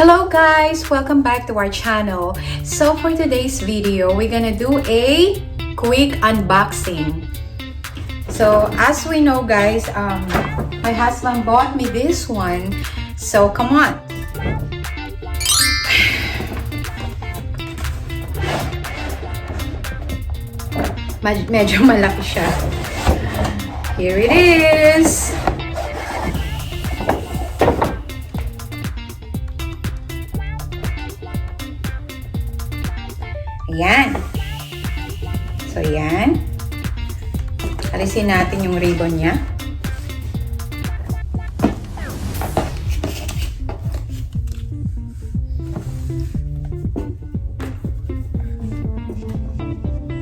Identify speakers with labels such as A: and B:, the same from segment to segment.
A: Hello guys! Welcome back to our channel. So for today's video, we're gonna do a quick unboxing. So as we know guys, my husband bought me this one. So come on! Medyo malaki siya. Here it is! Ayan. So, yan. Alisin natin yung ribbon niya.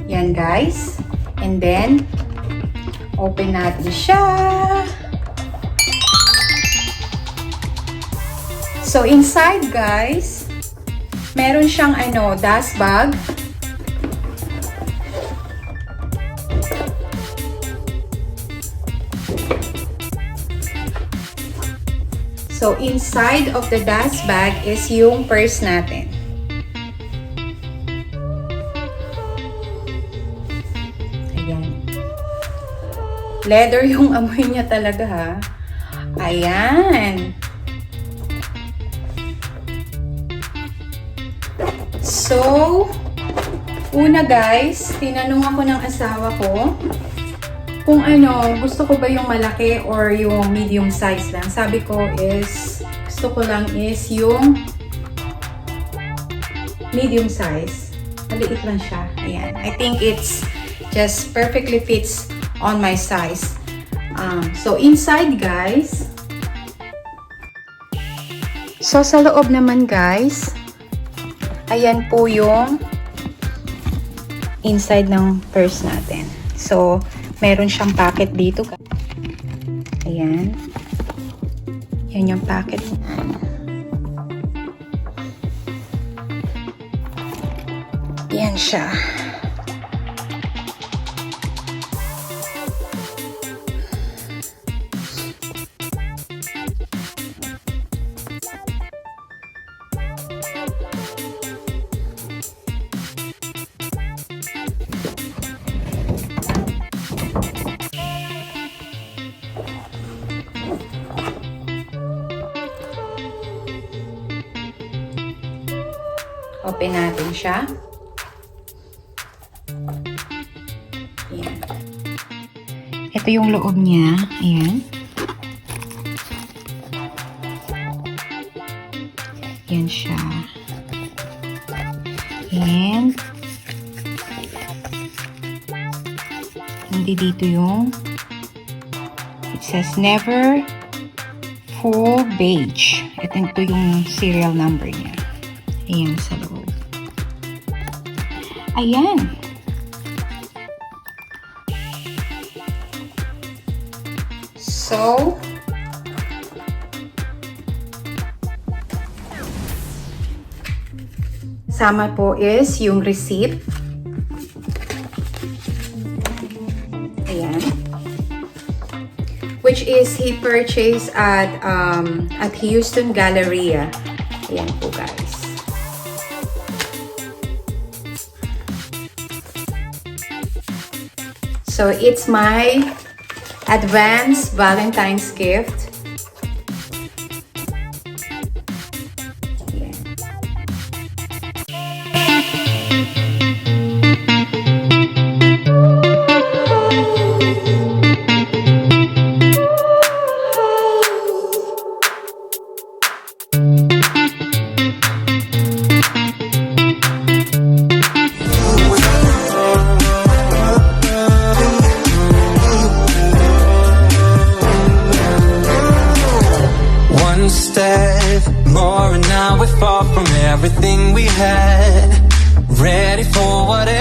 A: Yan, guys. And then, open natin siya. So, inside, guys, meron siyang dust bag. So, inside of the dust bag is yung purse natin. Ayan. Leather yung amoy niya talaga, ha. Ayan. So, una guys, tinanong ako ng asawa ko kung gusto ko ba yung malaki or yung medium size lang. Sabi ko is, gusto ko lang is yung medium size. Maliit lang siya. Ayan. I think it's just perfectly fits on my size. So, inside guys. So, sa loob naman guys, ayan po yung inside ng purse natin. So, meron siyang packet dito. Ayan. Yan yung packet. Yan siya. Open natin siya. Ayan. Ito yung loob niya. Ayan. Ayan siya. And hindi dito yung it says never full beige. Ito yung serial number niya. Ayan sa loob. Ayan. So, sama po is yung receipt. Ayan. Which is he purchased at Houston Galleria. Ayan po guys. So, it's my advance Valentine's gift. Yeah.
B: More and now we're far from everything we had. Ready for whatever